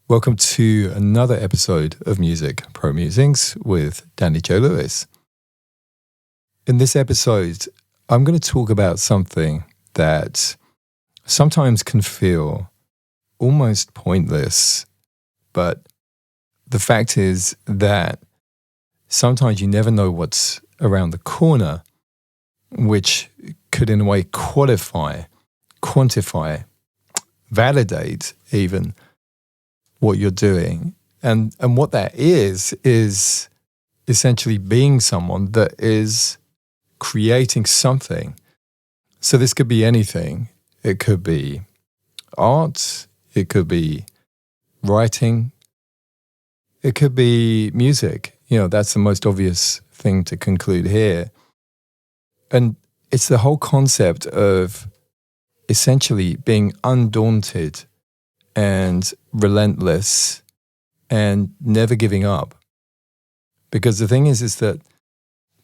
Welcome to another episode of Music Pro Musings with Danny Joe Lewis. In this episode, I'm going to talk about something that sometimes can feel almost pointless, but the fact is that sometimes you never know what's around the corner, which could in a way quantify, validate even what you're doing. And what that is essentially being someone that is creating something. So this could be anything. It could be art, it could be writing, it could be music. That's the most obvious thing to conclude here. And it's the whole concept of essentially being undaunted and relentless and never giving up. Because the thing is that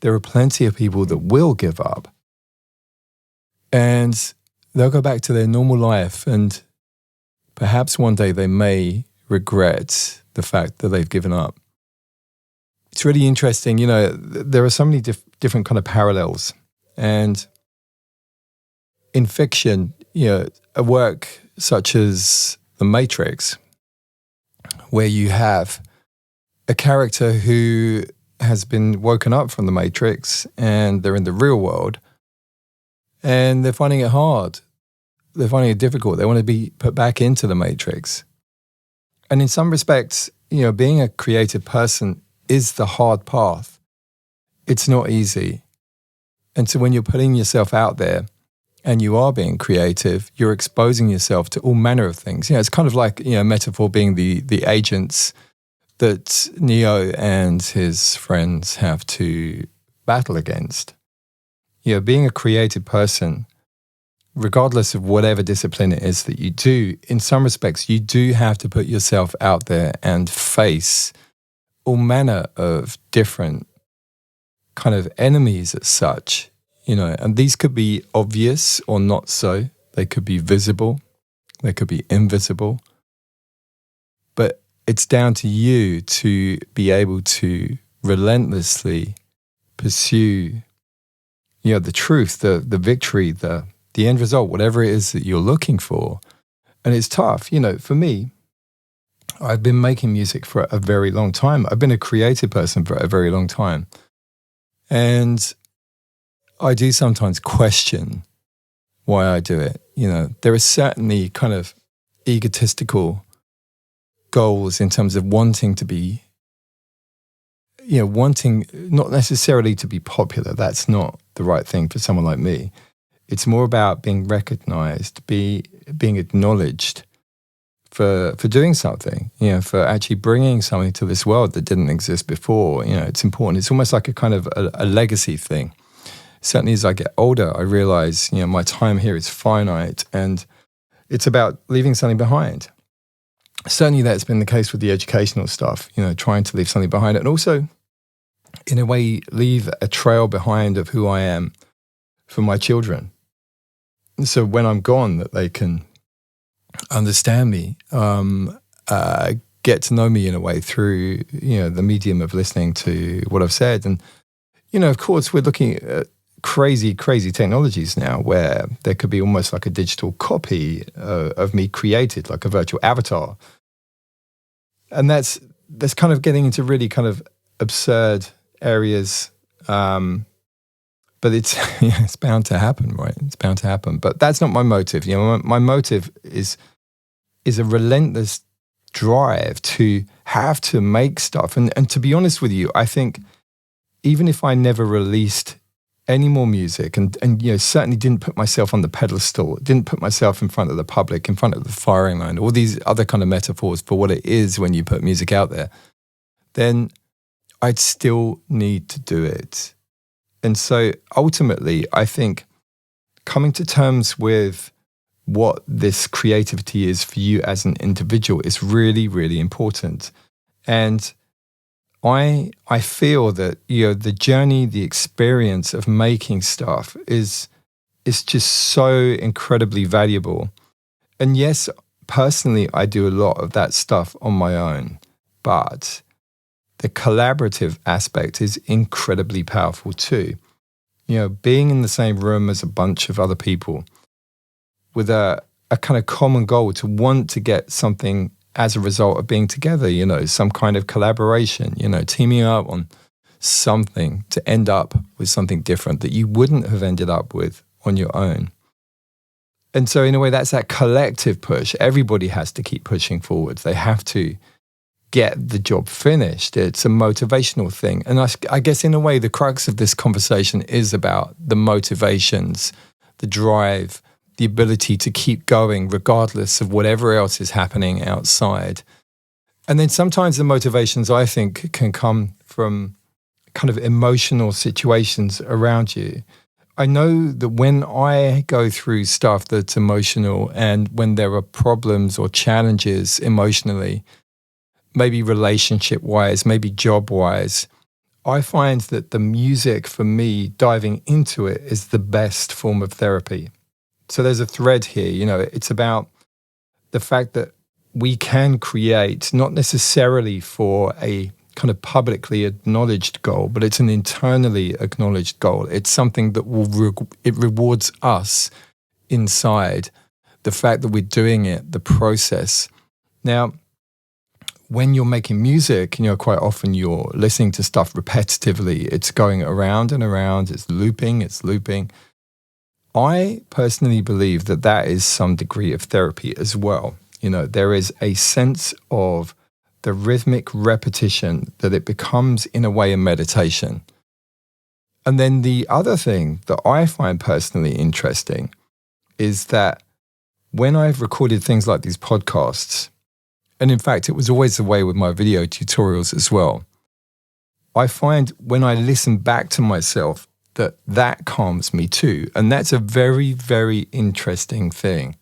there are plenty of people that will give up and they'll go back to their normal life, and perhaps one day they may regret the fact that they've given up. It's really interesting. There are so many different kind of parallels. And in fiction, a work such as The Matrix, where you have a character who has been woken up from the Matrix and they're in the real world and they're finding it hard. They're finding it difficult. They want to be put back into the Matrix. And in some respects, being a creative person is the hard path. It's not easy. And so when you're putting yourself out there, and you are being creative, you're exposing yourself to all manner of things. It's kind of like, metaphor being the agents that Neo and his friends have to battle against. Being a creative person, regardless of whatever discipline it is that you do, in some respects, you do have to put yourself out there and face all manner of different kind of enemies as such. And these could be obvious or not so. They could be visible. They could be invisible. But it's down to you to be able to relentlessly pursue, the truth, the victory, the end result, whatever it is that you're looking for. And it's tough. For me, I've been making music for a very long time. I've been a creative person for a very long time. And I do sometimes question why I do it. There are certainly kind of egotistical goals in terms of wanting to be, wanting not necessarily to be popular. That's not the right thing for someone like me. It's more about being recognized, being acknowledged for doing something, for actually bringing something to this world that didn't exist before. It's important. It's almost like a kind of a legacy thing. Certainly as I get older, I realize, my time here is finite and it's about leaving something behind. Certainly that's been the case with the educational stuff, trying to leave something behind and also, in a way, leave a trail behind of who I am for my children. And so when I'm gone, that they can understand me, get to know me in a way through, the medium of listening to what I've said. And, of course, we're looking at crazy technologies now where there could be almost like a digital copy of me created, like a virtual avatar. And that's kind of getting into really kind of absurd areas. But it's it's bound to happen, right? It's bound to happen. But that's not my motive. My motive is a relentless drive to have to make stuff. And to be honest with you, I think even if I never released any more music and certainly didn't put myself on the pedestal, didn't put myself in front of the public, in front of the firing line, all these other kind of metaphors for what it is when you put music out there, then I'd still need to do it. And so ultimately, I think coming to terms with what this creativity is for you as an individual is really, really important. And I feel that the journey, the experience of making stuff is just so incredibly valuable. And yes, personally, I do a lot of that stuff on my own, but the collaborative aspect is incredibly powerful too. Being in the same room as a bunch of other people with a kind of common goal to want to get something as a result of being together, some kind of collaboration, teaming up on something to end up with something different that you wouldn't have ended up with on your own. And so in a way, that's that collective push. Everybody has to keep pushing forwards. They have to get the job finished. It's a motivational thing. And I guess in a way, the crux of this conversation is about the motivations, the drive, the ability to keep going regardless of whatever else is happening outside. And then sometimes the motivations, I think, can come from kind of emotional situations around you. I know that when I go through stuff that's emotional and when there are problems or challenges emotionally, maybe relationship-wise, maybe job-wise, I find that the music for me, diving into it, is the best form of therapy. So there's a thread here, it's about the fact that we can create, not necessarily for a kind of publicly acknowledged goal, but it's an internally acknowledged goal. It's something that it rewards us inside, the fact that we're doing it, the process. Now, when you're making music, quite often you're listening to stuff repetitively. It's going around and around, it's looping. I personally believe that is some degree of therapy as well. There is a sense of the rhythmic repetition that it becomes in a way a meditation. And then the other thing that I find personally interesting is that when I've recorded things like these podcasts, and in fact, it was always the way with my video tutorials as well, I find when I listen back to myself that calms me too. And that's a very, very interesting thing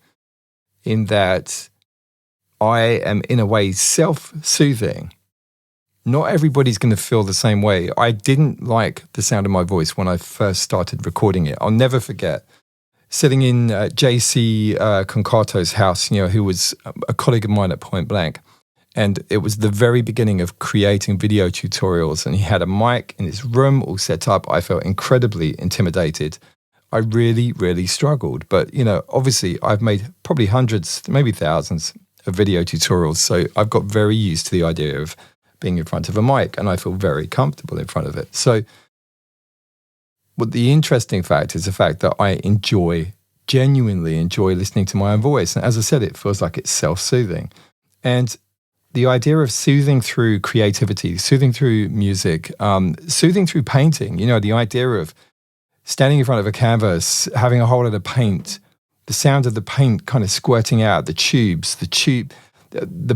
in that I am in a way self-soothing. Not everybody's going to feel the same way. I didn't like the sound of my voice when I first started recording it. I'll never forget sitting in JC Concato's house, who was a colleague of mine at Point Blank. And it was the very beginning of creating video tutorials. And he had a mic in his room all set up. I felt incredibly intimidated. I really, really struggled. But, obviously I've made probably hundreds, maybe thousands of video tutorials. So I've got very used to the idea of being in front of a mic, and I feel very comfortable in front of it. So what the interesting fact is the fact that I genuinely enjoy listening to my own voice. And as I said, it feels like it's self-soothing. And the idea of soothing through creativity, soothing through music, soothing through painting, the idea of standing in front of a canvas, having a whole lot of paint, the sound of the paint kind of squirting out, the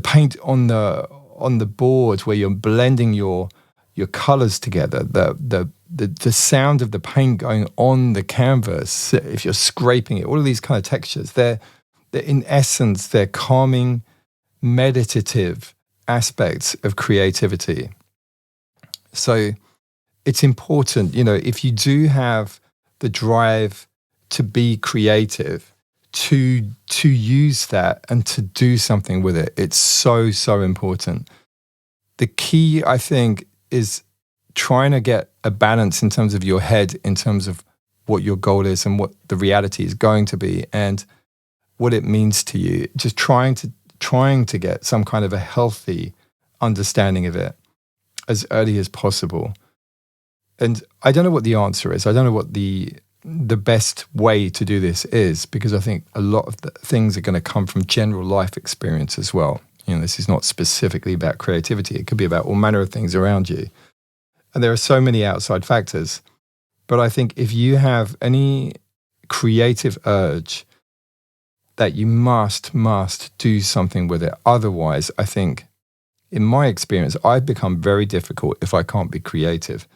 paint on the board where you're blending your colors together, the sound of the paint going on the canvas, if you're scraping it, all of these kind of textures, they're in essence, they're calming, meditative aspects of creativity. So it's important, if you do have the drive to be creative, to use that and to do something with it, it's so, so important. The key, I think, is trying to get a balance in terms of your head, in terms of what your goal is and what the reality is going to be and what it means to you. Just trying to get some kind of a healthy understanding of it as early as possible. And I don't know what the answer is. I don't know what the best way to do this is, because I think a lot of the things are going to come from general life experience as well. This is not specifically about creativity. It could be about all manner of things around you. And there are so many outside factors. But I think if you have any creative urge that you must do something with it. Otherwise, I think, in my experience, I've become very difficult if I can't be creative.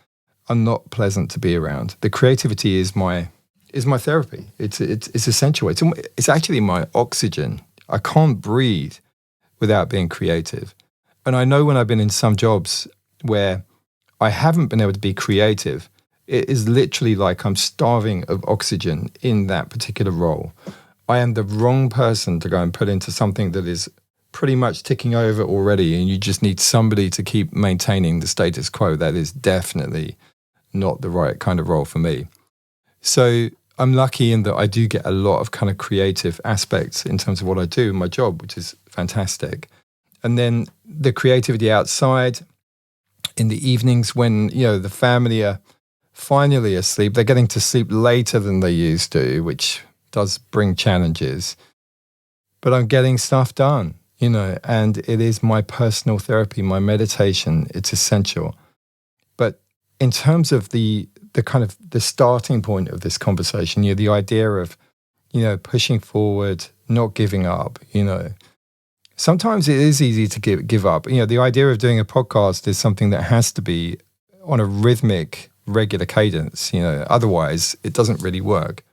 I'm not pleasant to be around. The creativity is my therapy. It's essential. It's actually my oxygen. I can't breathe without being creative. And I know when I've been in some jobs where I haven't been able to be creative, it is literally like I'm starving of oxygen in that particular role. I am the wrong person to go and put into something that is pretty much ticking over already, and you just need somebody to keep maintaining the status quo. That is definitely not the right kind of role for me. So I'm lucky in that I do get a lot of kind of creative aspects in terms of what I do in my job, which is fantastic. And then the creativity outside in the evenings when, the family are finally asleep, they're getting to sleep later than they used to, which does bring challenges. But I'm getting stuff done, and it is my personal therapy, my meditation. It's essential. But in terms of the kind of the starting point of this conversation, the idea of, pushing forward, not giving up, sometimes it is easy to give up. The idea of doing a podcast is something that has to be on a rhythmic, regular cadence, otherwise it doesn't really work.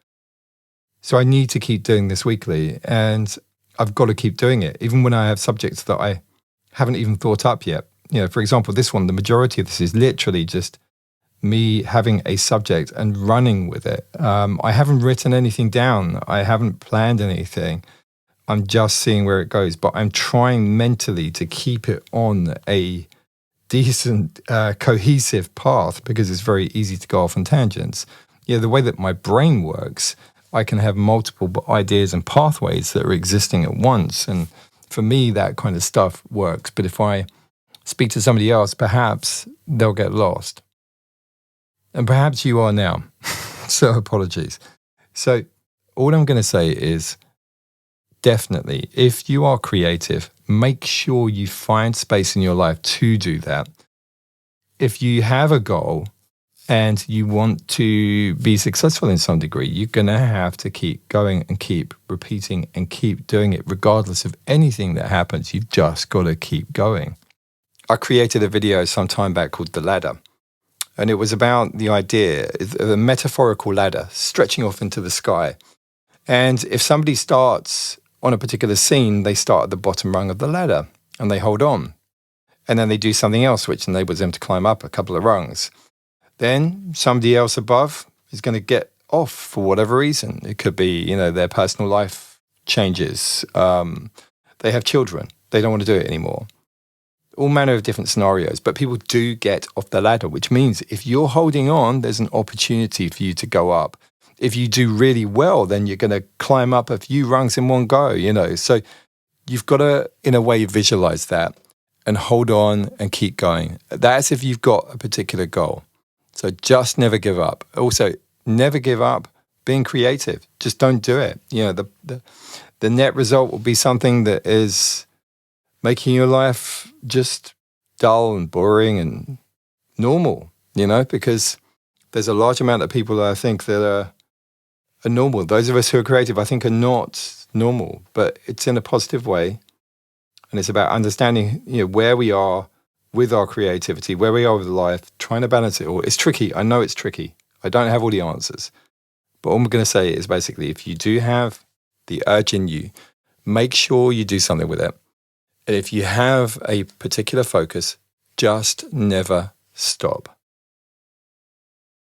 So I need to keep doing this weekly, and I've got to keep doing it, even when I have subjects that I haven't even thought up yet. For example, this one, the majority of this is literally just me having a subject and running with it. I haven't written anything down. I haven't planned anything. I'm just seeing where it goes, but I'm trying mentally to keep it on a decent, cohesive path, because it's very easy to go off on tangents. The way that my brain works, I can have multiple ideas and pathways that are existing at once. And for me, that kind of stuff works. But if I speak to somebody else, perhaps they'll get lost. And perhaps you are now. So apologies. So all I'm going to say is, definitely, if you are creative, make sure you find space in your life to do that. If you have a goal and you want to be successful in some degree, you're going to have to keep going and keep repeating and keep doing it regardless of anything that happens. You've just got to keep going. I created a video some time back called The Ladder. And it was about the idea of a metaphorical ladder stretching off into the sky. And if somebody starts on a particular scene, they start at the bottom rung of the ladder and they hold on. And then they do something else which enables them to climb up a couple of rungs. Then somebody else above is going to get off for whatever reason. It could be, their personal life changes. They have children. They don't want to do it anymore. All manner of different scenarios, but people do get off the ladder, which means if you're holding on, there's an opportunity for you to go up. If you do really well, then you're going to climb up a few rungs in one go, So you've got to, in a way, visualize that and hold on and keep going. That's if you've got a particular goal. So just never give up. Also, never give up being creative. Just don't do it. The net result will be something that is making your life just dull and boring and normal, because there's a large amount of people I think that are normal. Those of us who are creative, I think, are not normal, but it's in a positive way. And it's about understanding, where we are with our creativity, where we are with life, trying to balance it all. It's tricky. I know it's tricky. I don't have all the answers. But all I'm going to say is basically, if you do have the urge in you, make sure you do something with it. And if you have a particular focus, just never stop.